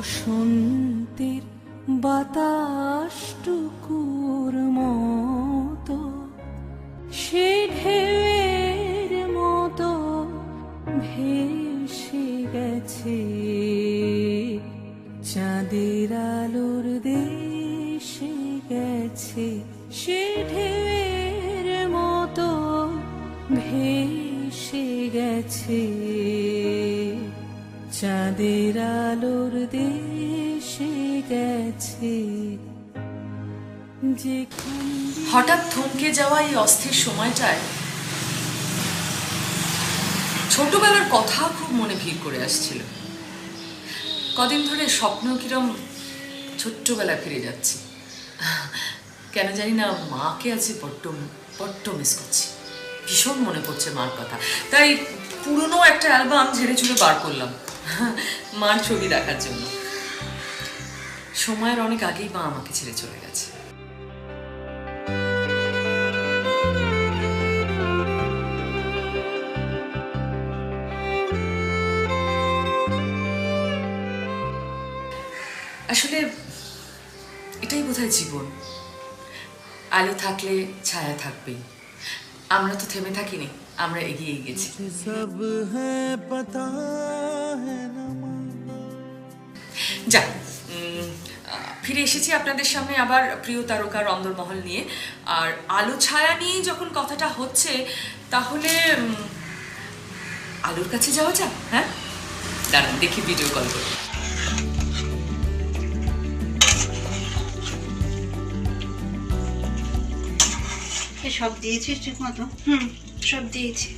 বসন্তের বাতাসটুকুর মতো সে ঢেউয়ের মতো ভেসে গেছে চাঁদের আলোর দেশে গেছে সে ঢেউয়ের মতো ভেসে গেছে চাঁদের আলোর দেশে গেছে। হঠাৎ থমকে যাওয়া এই অস্থির সময়টায় ছোটবেলার কথা খুব মনে ভিড় করে আসছিল। কদিন ধরে স্বপ্ন কিরম ছোট্টবেলা ফিরে যাচ্ছে। কেন জানি না, মাকে আজ বড্ড মিস করছি। ভীষণ মনে পড়ছে মার কথা। তাই পুরনো একটা অ্যালবাম ঝেড়ে ঝুড়ে বার করলাম মার ছবি দেখার জন্য। সময়ের অনেক আগেই মা আমাকে ছেড়ে চলে গেছে। আসলে এটাই বোধহয় জীবন। আলো থাকলে ছায়া থাকবেই। আমরা তো থেমে থাকিনি, আমরা এগিয়ে গেছি। যাক, ফিরে এসেছি আপনাদের সামনে আবার প্রিয় তারকার অন্দরমহল নিয়ে। আর আলো ছায়া নিয়ে যখন কথাটা হচ্ছে, তাহলে আলোর কাছে যাওয়া যাক। হ্যাঁ, দাঁড়ান দেখি ভিডিও কল করি। সব দিয়েছিস ঠিক মতো? সব দিয়েছি।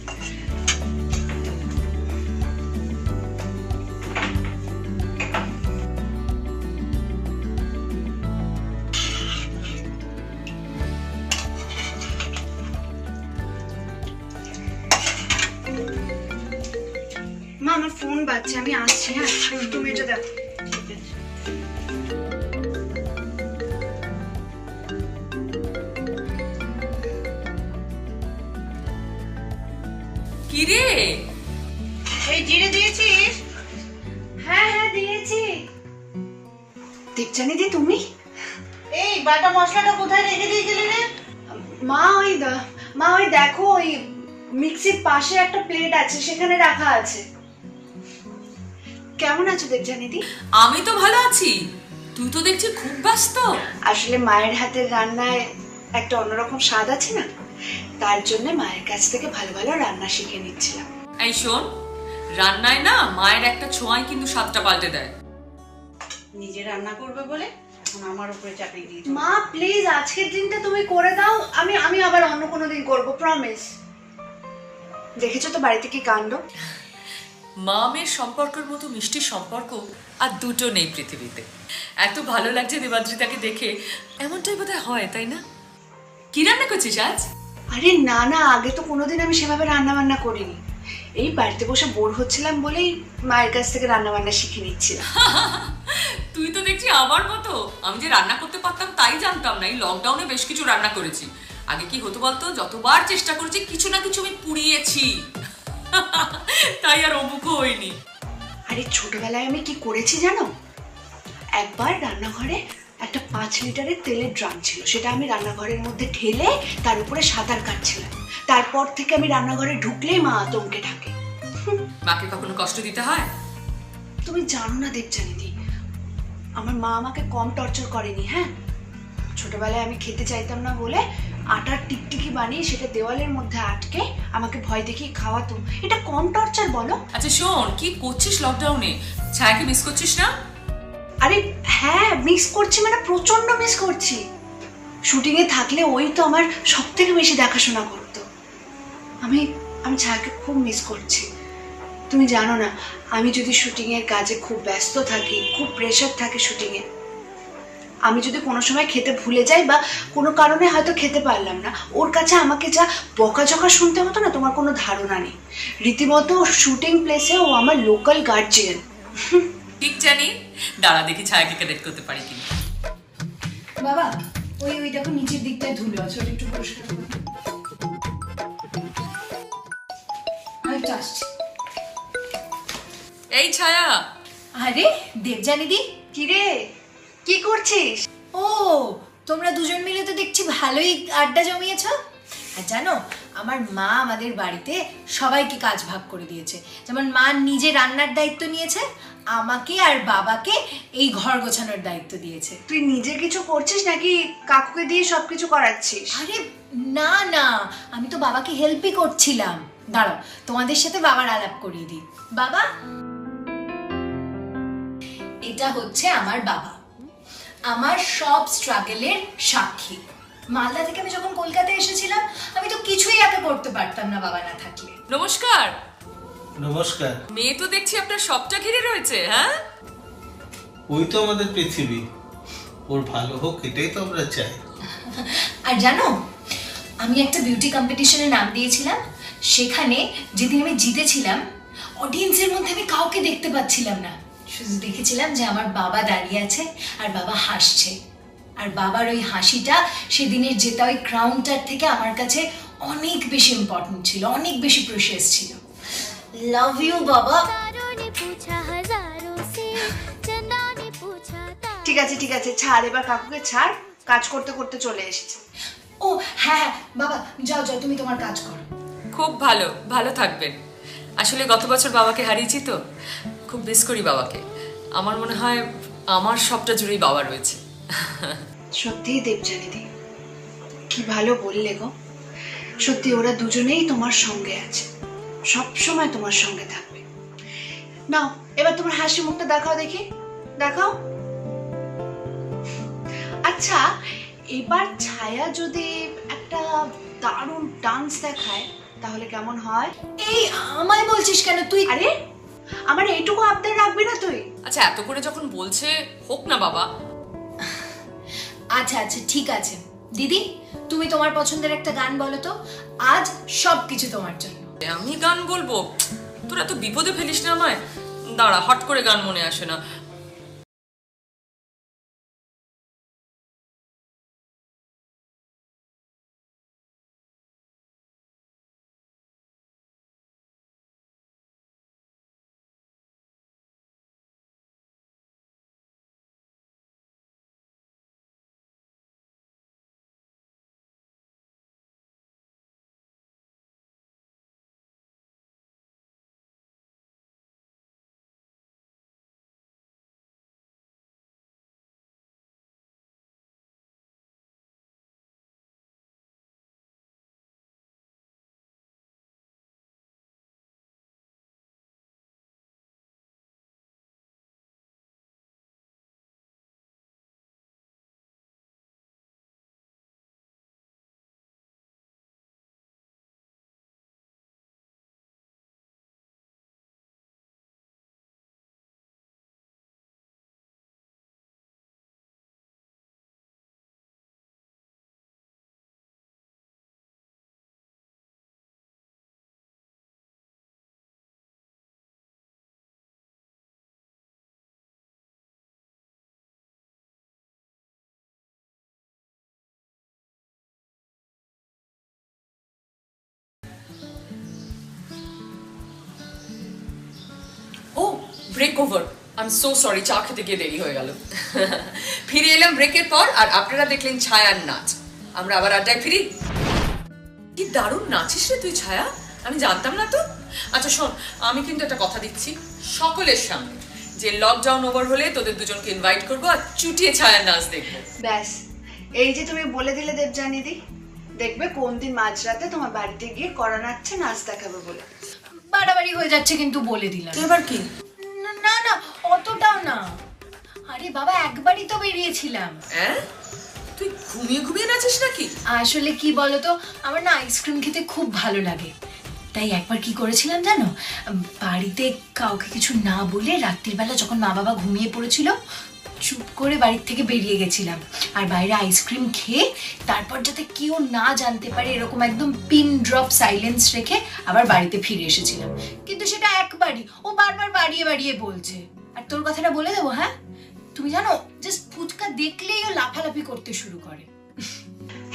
মা, আমার ফোন বাজছে, আমি আসছি। হ্যাঁ, তুমি এটা দেখো। কিরে, এই জিরে দিয়েছিস? হ্যাঁ হ্যাঁ দিয়েছি। দেখছানি দি তুমি? এই বাটা মশলাটা কোথায় রেখে দিয়ে গেলি রে? মা ওই দেখো, ওই মিক্সির পাশে একটা প্লেট আছে, সেখানে রাখা আছে। কেমন আছো দেখছানি দি? আমি তো ভালো আছি। তুই তো দেখছি খুব ব্যস্ত। আসলে মায়ের হাতের রান্নায় একটা অন্যরকম স্বাদ আছে না, তার জন্য মায়ের কাছ থেকে ভালো ভালো রান্না শিখে নিচ্ছিলাম। এই শোন, রান্নায় না মায়ের একটা ছোঁয়াই কিন্তু স্বাদটা পাল্টে দেয়। নিজে রান্না করবে বলে এখন আমার উপরে চাপিয়ে দিয়েছো। মা প্লিজ, আজকের দিনটা তুমি করে দাও, আমি আবার অন্য কোনো দিন করবো, প্রমিস। দেখেছো তো বাড়িতে কি কাণ্ড। মা মেয়ের সম্পর্কের মতো মিষ্টি সম্পর্ক আর দুটো নেই পৃথিবীতে। এত ভালো লাগছে দেবাদ্রিতাকে দেখে। এমনটাই বোধহয় হয়, তাই না? কি রান্না করছিস আজ? আরে না না, আগে তো কোনোদিন আমি সেভাবে রান্না বান্না করিনি। এই বাড়িতে বসে বোর হচ্ছিলাম বলেই মায়ের কাছ থেকে রান্না বান্না শিখে নিচ্ছিলাম। তুই তো দেখছি আমার মতো। আমি যে রান্না করতে পারতাম তাই জানতাম না। এই লকডাউনে বেশ কিছু রান্না করেছি। আগে কি হতো বলতো, যতবার চেষ্টা করেছি কিছু না কিছু আমি পুড়িয়েছি, তাই আর অমুখও হয়নি। আরে ছোটবেলায় আমি কি করেছি জানো? একবার রান্নাঘরে একটা 5 লিটারের তেলের ড্রাম ছিল, সেটা আমি রান্নাঘরের মধ্যে ঢেলে তার উপরে সাঁতার কাটছিলাম। তারপর থেকে আমি রান্নাঘরে ঢুকলেই মা আতঙ্কে থাকে। মাকে কখনো কষ্ট দিতে হয়? তুমি জানো না দেবজানিদি, আমার মা আমাকে কম টর্চার করেনি। হ্যাঁ, ছোটবেলায় আমি খেতে চাইতাম না বলে আটার টিকটিকি বানিয়ে সেটা দেওয়ালের মধ্যে আটকে আমাকে ভয় দেখিয়ে খাওয়াতো। এটা কম টর্চার বলো? আচ্ছা শোন, কি করছিস লকডাউনে? ছায়াকে মিস করছিস না? আরে হ্যাঁ, মিস করছি, মানে প্রচন্ড মিস করছি। শুটিং এ থাকলে ওই তো আমার সব থেকে বেশি দেখাশোনা করতো। আমি ছায়াকে খুব মিস করছি। তুমি জানো না, আমি যদি শুটিং এর কাজে খুব ব্যস্ত থাকি, খুব প্রেশার থাকে শুটিং এ, আমি যদি কোনো সময় খেতে ভুলে যাই বা কোনো কারণে হয়তো খেতে পারলাম না, ওর কাছে আমাকে যা বকাঝকা শুনতে হতো না, তোমার কোনো ধারণা নেই। রীতিমতো শুটিং প্লেসে ও আমার লোকাল গার্জিয়ান। ঠিক জানি। দাঁড়া দেখি ছায়াকে কানেক্ট করতে পারি কিনা। বাবা, ওই দেখো নিচের দিকটায় ধুলো আছে, ওটা একটু পরিষ্কার করো। এই ছায়া। আরে দেবজানি দি, কিরে, কি করছিস? ও, তোমরা দুজন মিলে তো দেখছি ভালোই আড্ডা জমিয়েছো। আর জানো, আমার মা আমাদের বাড়িতে সবাইকে কাজ ভাগ করে দিয়েছে। যেমন মা নিজে রান্নার দায়িত্ব নিয়েছে, আমাকে আর বাবাকে এই ঘর গোছানোর দায়িত্ব দিয়েছে। তুই নিজে কিছু করছিস নাকি কাকুকে দিয়ে সবকিছু করাচ্ছিস? আরে না না, আমি তো বাবাকে হেল্পই করছিলাম। দাঁড়াও, তোমাদের সাথে বাবার আলাপ করিয়ে দিই। বাবা, এটা হচ্ছে আমার বাবা, আমার সব স্ট্রাগলের সাক্ষী। মালদা থেকে আমি যখন কলকাতায় এসেছিলাম, আমি তো কিছুই একা করতে পারতাম না বাবা না থাকলে। নমস্কার। নমস্কার। মেয়ে তো দেখছি আপনার সবটা ঘিরে রয়েছে। হ্যাঁ, ওই তো আমাদের পৃথিবী, ওর ভালো হোক এটাই তো আমরা চাই। আর জানো, আমি একটা বিউটি কম্পিটিশনে নাম দিয়েছিলাম। সেখানে যেদিন আমি জিতেছিলাম, অডিয়েন্সের মধ্যে আমি কাউকে দেখতে পাচ্ছিলাম না, শুধু দেখেছিলাম যে আমার বাবা দাঁড়িয়ে আছে আর বাবা হাসছে। আর বাবার ওই হাসিটা সেদিনের জেতা ওই ক্রাউনটার থেকে আমার কাছে অনেক বেশি ইম্পর্টেন্ট ছিল, অনেক বেশি প্রেশিয়াস ছিল। লাভ ইউ বাবা। ঠিক আছে ঠিক আছে, ছাড় এবার কাকুকে, ছাড়, কাজ করতে করতে চলে এসেছে। ও হ্যাঁ হ্যাঁ বাবা, যাও যাও, তুমি তোমার কাজ করো। খুব ভালো, ভালো থাকবেন। আসলে গত বছর বাবাকে হারিয়েছি তো, খুব মিস করি বাবাকে। আমার মনে হয় আমার সবটা জুড়েই বাবা রয়েছে। সত্যিই দেবযানীদি, কি ভালো বললে গো। সত্যি ওরা দুজনেই তোমার সঙ্গে আছে, সব সময় তোমার সঙ্গে থাকবে। নাও এবার তোমার হাসি মুখটা দেখাও দেখি, দেখাও। আচ্ছা, এবার ছায়া যদি একটা দারুণ ডান্স দেখায় তাহলে কেমন হয়? এই আমায় বলছিস কেন তুই? আরে আমার এইটুকু আবদার রাখবি না তুই? আচ্ছা, এত করে যখন বলছে হোক না বাবা। আচ্ছা আচ্ছা ঠিক আছে দিদি, তুমি তোমার পছন্দের একটা গান বলো তো, আজ সবকিছু তোমার জন্য। আমি গান বলবো? তোরা তো বিপদে ফেলিস না আমায়। দাঁড়া, হট করে গান মনে আসে না। ও, break over. I am so sorry, চা খেতে গিয়ে দেরি হয়ে গেল। ফিরে এলাম ব্রেকের পর, আর আপনারা দেখলেন ছায়ার নাচ। আমরা আবার আড্ডায় ফিরি। কি দারুণ নাচিস রে তুই ছায়া, আমি জানতাম না তো। আচ্ছা শোন, আমি কিন্তু একটা কথা দিচ্ছি সকলের সামনে, যে লকডাউন ওভার হলে তোদের দুজনকে ইনভাইট করবো আর চুটিয়ে ছায়ার নাচ দেখবো। ব্যাস, এই যে তুমি বলে দিলে দেবযানীদি, দেখবে কোন দিন মাঝরাতে তোমার বাড়িতে গিয়ে করা নাচছে নাচ দেখাবে বলে। বাড়াবাড়ি হয়ে যাচ্ছে কিন্তু বলে দিলাম। এবার কি? না না, অতটাও না। আরে বাবা, একবারই তো বেরিয়েছিলাম। হ্যাঁ, তুই ঘুমিয়ে ঘুমিয়ে নাচিস নাকি? আসলে কি বলতো, আমার না আইসক্রিম খেতে খুব ভালো লাগে। তাই একবার কি করেছিলাম জানো, বাড়িতে কাউকে কিছু না বলে রাত্রির বেলা যখন মা বাবা ঘুমিয়ে পড়েছিল, চুপ করে বাড়ির থেকে বেরিয়ে গেছিলাম। আর বাইরে আইসক্রিম খেয়ে তারপর যাতে কেউ না জানতে পারে এরকম একদম পিন ড্রপ সাইলেন্স রেখে আবার বাড়িতে ফিরে এসেছিলাম। কিন্তু সেটা একবারই, ও বারবার বাড়িয়ে বাড়িয়ে বলছে। আর তোর কথাটা বলে দেবো, হ্যাঁ, তুমি জানো জাস্ট ফুচকা দেখলেই ও লাফালাফি করতে শুরু করে।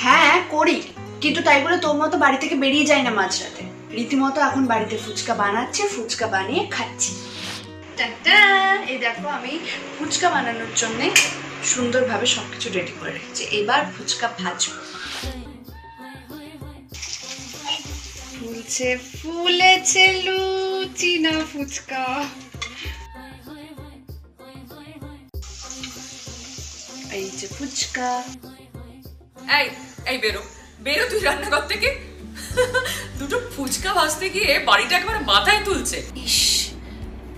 হ্যাঁ করি, কিন্তু তাই বলে তোর মতো বাড়ি থেকে বেরিয়ে যায় না মাঝরাতে। রীতিমতো এখন বাড়িতে ফুচকা বানাচ্ছে, ফুচকা বানিয়ে খাচ্ছি। টাটা! এই দেখো আমি ফুচকা বানানোর জন্য সুন্দরভাবে সবকিছু রেডি করে রেখেছি। এবার ফুচকা ভাজবো। ফুলছে ফুলেছে লুচি না ফুচকা। এই যে ফুচকা। এই এই বেরো বেরো তুই রান্নাঘর থেকে। দুটো ফুচকা ভাজতে গিয়ে বাড়িটা একেবারে মাথায় তুলছে। ইস,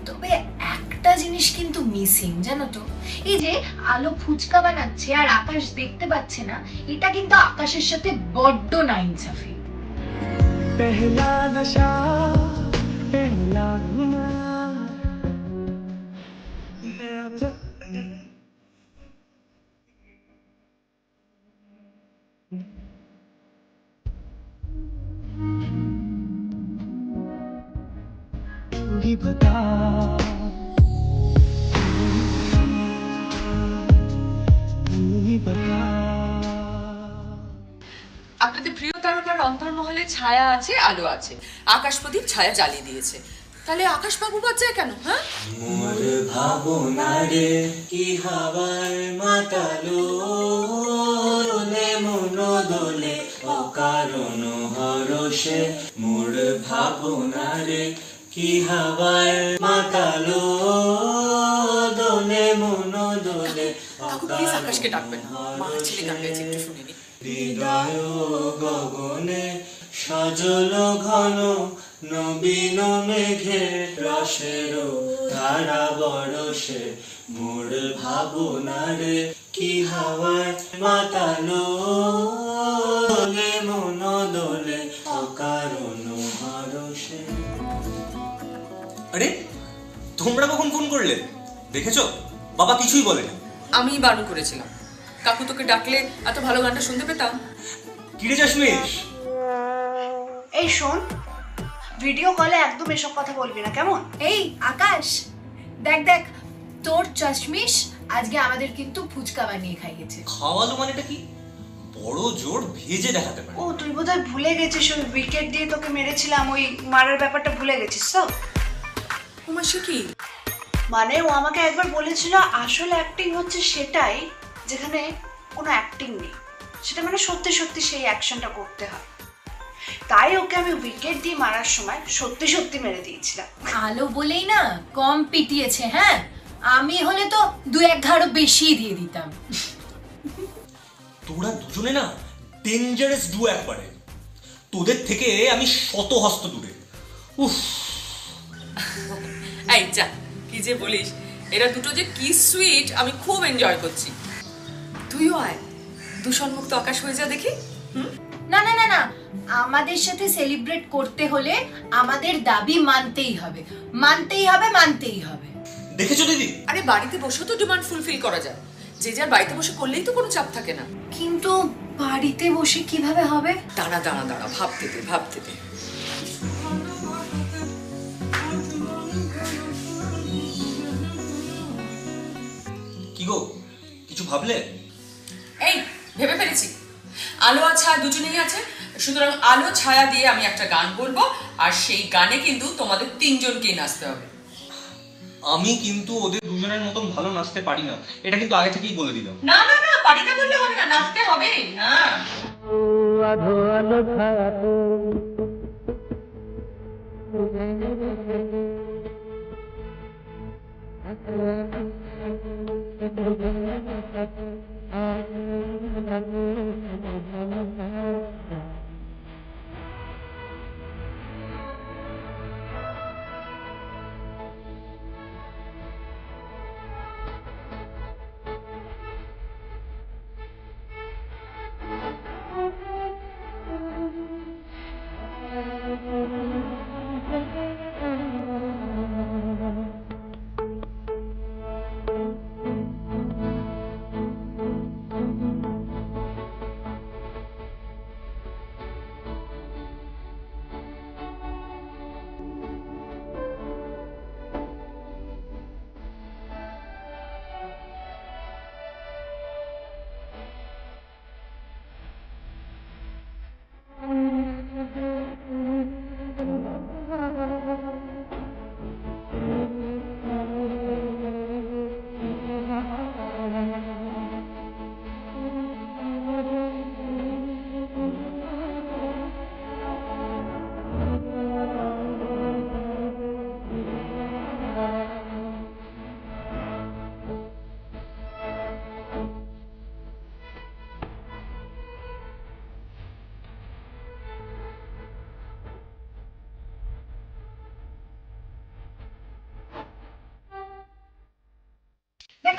তবে একটা জিনিস কিন্তু মিসিং, জানো তো? এই যে আলো ফুচকা বানাচ্ছে আর আকাশ দেখতে পাচ্ছে না, এটা কিন্তু আকাশের সাথে বড্ড নাইনসাফি। पहला नशा पहला ही बता ही बता। আপনাদের প্রিয় তারকার অন্তর্মহলে ছায়া আছে, আলো আছে। আকাশ প্রদীপ ছায়া জ্বালিয়ে দিয়েছে, তাহলে আকাশ বাবু বাচ্চা কেন? হ্যাঁ, মোর ভাবনারে কি হাওয়ার মাতালো দোলে মন দোলে অকারণ হরষে। মোর ভাবনারে কি হাওয়ার মাতালো দোলে মন দোলে প্লিজ আকাশকে ডাকবেন না, মা ছেলে গান গাইছে, একটু শুনিনি। হৃদয় গগনে সজল ঘন নবীন মেঘের রসের ধারা বরসে। মোর ভাবনারে কি হাওয়ার মাতালো দোলে মন দোলে অকারণ হরষে। আরে তোমরা কখন ফোন করলে? দেখেছো বাবা কিছুই বলেনি। আমি বারণ করেছিলাম, কাকু তোকে ডাকলে এত ভালো গানটা শুনতে পেতাম। কিরে চশমিশ? এই শোন, ভিডিও কলে একদম এসব কথা বলবি না, কেমন? এই আকাশ, দেখ দেখ, তোর চশমিশ আজকে আমাদের কিন্তু ফুচকা বানিয়ে খাইয়েছে। খাওয়ালো মানেটা কি? বড় জোর ভেজে দেখাতে পারে। ও তুই বোধহয় ভুলে গেছিস, ওই উইকেট দিয়ে তোকে মেরেছিলাম, ওই মারার ব্যাপারটা ভুলে গেছিস সব। উমা সে কি? মানে ও আমাকে একবার বলেছিল আসল অ্যাক্টিং হচ্ছে সেটাই যেখানে কোনো অ্যাক্টিং নেই, সেটা মানে সত্যি সত্যি সেই অ্যাকশনটা করতে হয়। তাই ওকে আমি উইকেট দিয়ে মারার সময় সত্যি সত্যি মেরে দিয়েছিলাম। আলো বলেই না কম পিটিয়েছে। হ্যাঁ, আমি হলে তো 2-1 ঘাড়ও বেশি দিয়ে দিতাম। তোরা দুজনে না ডেঞ্জারাস ডু একবারে। তোদের থেকে আমি শত হস্ত দূরে। উফ, এই যা, কি যে বলিস, এরা দুটো যে কি সুইট, আমি খুব এনজয় করছি। তুইও আয়, দূষণমুক্ত আকাশ হয়ে যা দেখি। না না না না, আমাদের সাথে সেলিব্রেট করতে হলে আমাদের দাবি মানতেই হবে, মানতেই হবে, মানতেই হবে। দেখেছো দিদি? আরে বাড়িতে বসেও তো ডিমান্ড ফুলফিল করা যায়, যে যার বাড়িতে বসে করলেই তো কোনো চাপ থাকে না। কিন্তু বাড়িতে বসে কিভাবে হবে? দাঁড়া দাঁড়া দাঁড়া, ভাবতে দে ভাবতে দে। কি গো, কিছু ভাবলে? এই ভেবে ফেলেছি, আলো আর ছায়া দুজনেই আছে, সুতরাং আলো ছায়া দিয়ে আমি একটা গান বলবো, আর সেই গানে কিন্তু তোমাদের তিনজনকেই নাচতে হবে। আমি কিন্তু ওদের দুজনের মতন ভালো নাচতে পারি না, এটা কিন্তু আগে থেকেই বলে দিলাম। না না না, পারি না বললে হবে না, নাচতে হবে না। আধো আলো ছায়া তো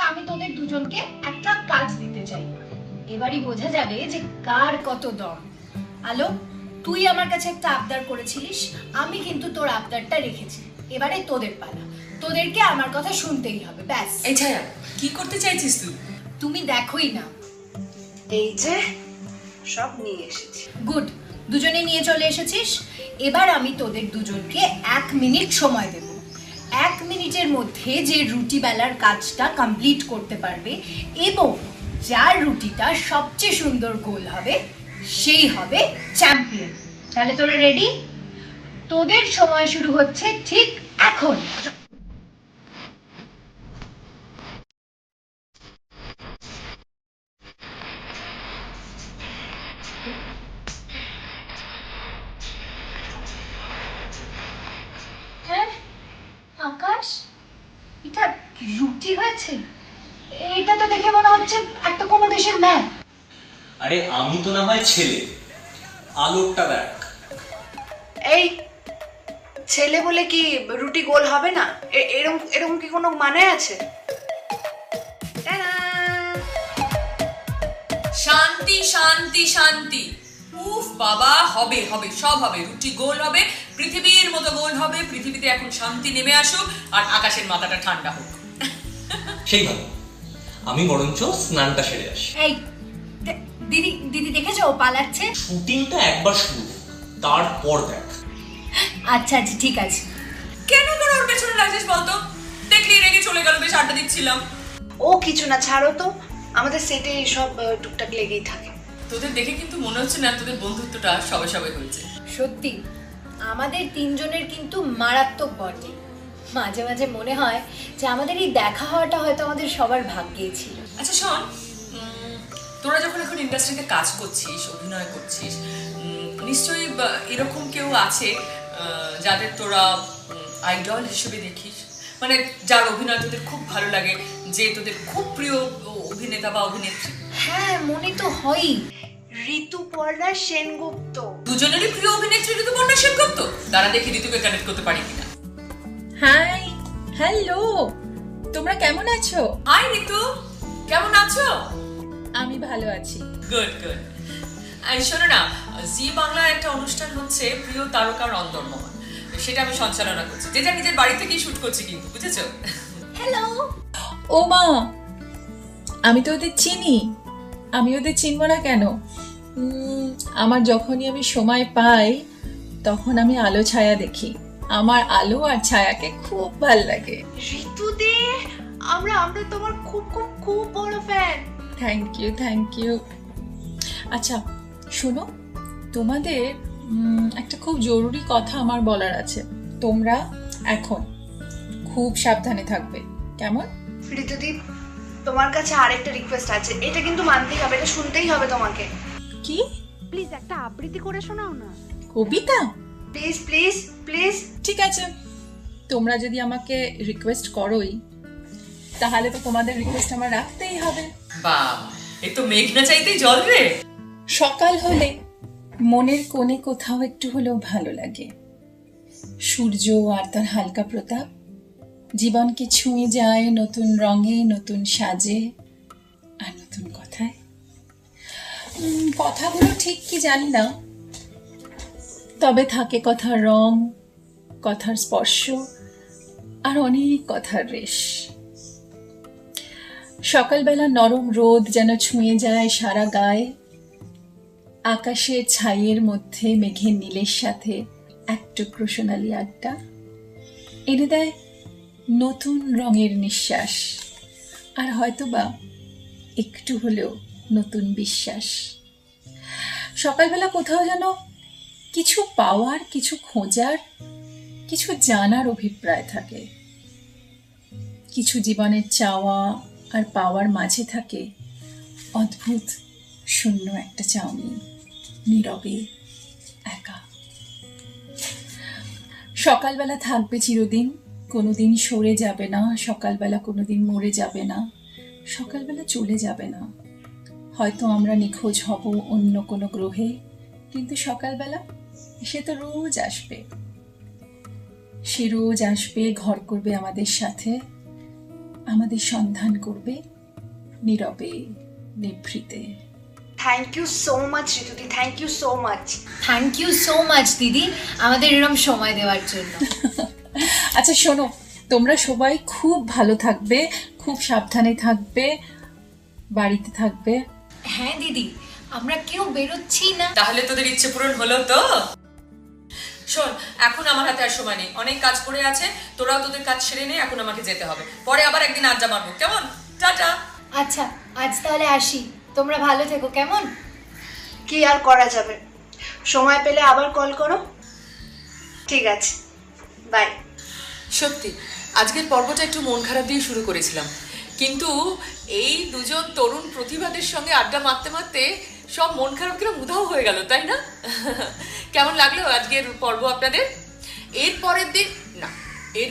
আমি তোদের দুজনকে একটা কাজ দিতে চাই, এবারই বোঝা যাবে যে কার কত দম। আলো, তুই আমার কাছে একটা আবদার করেছিলিস, আমি কিন্তু তোর আবদারটা রেখেছি। এবারে তোদের পালা, তোদেরকে আমার কথা শুনতেই হবে, ব্যাস। এই ছায়া, কি করতে চাইছিস তুই? তুমি দেখোই না। এই যে সব নিয়ে এসেছি। গুড, দুজনে নিয়ে চলে এসেছিস। এবার আমি তোদের দুজনকে 1 মিনিট সময় দেব। 1 মিনিটের মধ্যে যে রুটি বেলার কাজটা কমপ্লিট করতে পারবে এবং যার রুটিটা সবচেয়ে সুন্দর গোল হবে সেই হবে চ্যাম্পিয়ন। তাহলে তোরা রেডি? তোদের সময় শুরু হচ্ছে ঠিক এখন। হ্যাঁ আকাশ, এটা রুটি হয়েছে? এটা তো দেখে মনে হচ্ছে একটা কোনো দেশের ম্যাপ। আরে আমি তো না হয় ছেলে, আলোরটা দেখ। এই ছেলে বলে কি রুটি গোল হবে না? এরকম এরকম কি কোনো মানে আছে? টাডা! শান্তি শান্তি শান্তি। উফ বাবা, হবে হবে, সব হবে। রুটি গোল হবে, পৃথিবীর মতো গোল হবে। পৃথিবীতে এখন শান্তি নেমে আসুক আর আকাশের মাথাটা ঠান্ডা হোক। সেই ভালো, আমি বরঞ্চ স্নানটা সেরে আসি। এই দিদি, দিদি দেখেছো ও পালাচ্ছে? শুটিংটা একবার শুরু হোক, তারপর দেখ। আচ্ছা আচ্ছা ঠিক আছে। কেন তোর ওর পেছনে লাগছিস বলতো? দেখলি রেগে চলে গেল, বেশ আড্ডা দিচ্ছিলাম। ও কিছু না, ছাড়ো তো, আমাদের সেটে সব টুকটাক লেগেই থাকে। তোদের দেখে কিন্তু মনে হচ্ছে না তোদের বন্ধুত্বটা সবে সবে হয়েছে। সত্যি আমাদের তিনজনের কিন্তু মারাত্মক বন্ডিং। মাঝে মাঝে মনে হয় যে আমাদের এই দেখা হওয়াটা হয়তো আমাদের সবার ভাগ্যেই ছিল। আচ্ছা শোন, তোরা যখন এখন ইন্ডাস্ট্রিতে কাজ করছিস, অভিনয় করছিস, নিশ্চয়ই এরকম কেউ আছে যাদের তোরা আইডল হিসেবে দেখিস, মানে যার অভিনয় তোদের খুব ভালো লাগে, যে তোদের খুব প্রিয় অভিনেতা বা অভিনেত্রী। হ্যাঁ মনে তো হয়ই। ঋতুপর্ণা সেনগুপ্ত। দুজনেরই প্রিয় অভিনেত্রী ঋতুপর্ণা সেনগুপ্ত। তারা দেখি ঋতুকে কানেক্ট করতে পারি কিনা। হাই, হ্যালো, তোমরা কেমন আছো? হাই ঋতু, কেমন আছো? আমি ভালো আছি। Good good. শোনো না, জি বাংলার একটা অনুষ্ঠান হচ্ছে প্রিয় তারকার অন্তর্মহল, সেটা আমি সঞ্চালনা করছি। যেটা নিজের বাড়ি থেকেই শুট করছি কিন্তু, বুঝেছো? হ্যালো। ও মা, আমি তো ওদের চিনি। আমি ওদের চিনব না কেন? আমার যখনই আমি সময় পাই তখন আমি আলো ছায়া দেখি। আমার আলো আর ছায়াকে খুব ভাল লাগে। ঋতুদি, আমরা আমরা তোমার খুব খুব খুব বড় fan. Thank you, thank you. আচ্ছা শোনো, তোমাদের একটা খুব জরুরি কথা আমার বলার আছে। তোমরা এখন খুব সাবধানে থাকবে, কেমন? ঋতুদি, তোমার কাছে আরেকটা রিকোয়েস্ট আছে, এটা কিন্তু মানতেই হবে, এটা শুনতেই হবে তোমাকে। কি? প্লিজ একটা আবৃত্তি করে শোনাও না। কবিতা? Please please please. ঠিক আছে, তোমরা যদি আমাকে রিকোয়েস্ট করোই তাহলে তো তোমাদের রিকোয়েস্ট আমার রাখতেই হবে। বাহ, এই তো মেঘ না চাইতেই জল রে। সকাল হলে মনের কোণে কোথাও একটু হলেও ভালো লাগে। সূর্য আর তার হালকা প্রতাপ জীবনকে ছুঁয়ে যায় নতুন রঙে, নতুন সাজে আর নতুন কথায়। কথাগুলো ঠিক কি জানি না, তবে থাকে কথার রং, কথার স্পর্শ আর অনেক কথার রেশ। সকালবেলা নরম রোদ যেন ছুঁয়ে যায় সারা গায়ে। আকাশের ছাইয়ের মধ্যে মেঘের নীলের সাথে এক টুকরো সোনালি আড্ডা এনে দেয় নতুন রঙের নিঃশ্বাস, আর হয়তোবা একটু হলেও নতুন বিশ্বাস। সকালবেলা কোথাও যেন কিছু পাওয়ার, কিছু খোঁজার, কিছু জানার অভিপ্রায় থাকে। কিছু জীবনের চাওয়া আর পাওয়ার মাঝে থাকে অদ্ভুত শূন্য একটা চাউনি, নীরবে একা। সকালবেলা থাকবে চিরদিন, কোনোদিন সরে যাবে না। সকালবেলা কোনোদিন মরে যাবে না। সকালবেলা চলে যাবে না। হয়তো আমরা নিখোঁজ হব অন্য কোনো গ্রহে, কিন্তু সকালবেলা সে তো রোজ আসবে। সে রোজ আসবে, ঘর করবে আমাদের সাথে, আমাদের সন্ধান করবে নীরবে নিভৃতে। থ্যাংক ইউ সো মাচ ঋতুদি, thank you so much. Thank you so much দিদি, আমাদের এরকম সময় দেওয়ার জন্য। আচ্ছা শোনো, তোমরা সবাই খুব ভালো থাকবে, খুব সাবধানে থাকবে, বাড়িতে থাকবে। হ্যাঁ দিদি, আমরা কেউ বেরোচ্ছি না। তাহলে তোদের ইচ্ছে পূরণ হলো তো? শোন, এখন আমার হাতে আর সময় নেই, অনেক কাজ পড়ে আছে, তোরাও তোদের কাজ সেরে নে, এখন আমাকে যেতে হবে, পরে আবার একদিন আড্ডা মারবো, কেমন? টাটা। আচ্ছা আজ তাহলে আসি, তোমরা ভালো থেকো, কেমন? কি আর করা যাবে, সময় পেলে আবার কল করো। ঠিক আছে, বাই। সত্যি আজকের পর্বটা একটু মন খারাপ দিয়ে শুরু করেছিলাম, কিন্তু এই দুজন তরুণ প্রতিভাদের সঙ্গে আড্ডা মারতে মারতে সব মন খারাপ কিরম উধাও হয়ে গেল, তাই না? কেমন লাগলো আজকের পর্ব আপনাদের? এর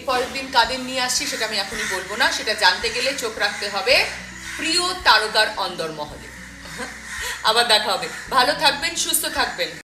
পরের দিন কাদের নিয়ে আসছি সেটা আমি এখনই বলবো না, সেটা জানতে গেলে চোখ রাখতে হবে প্রিয় তারকার অন্দরমহলে। আবার দেখা হবে, ভালো থাকবেন, সুস্থ থাকবেন।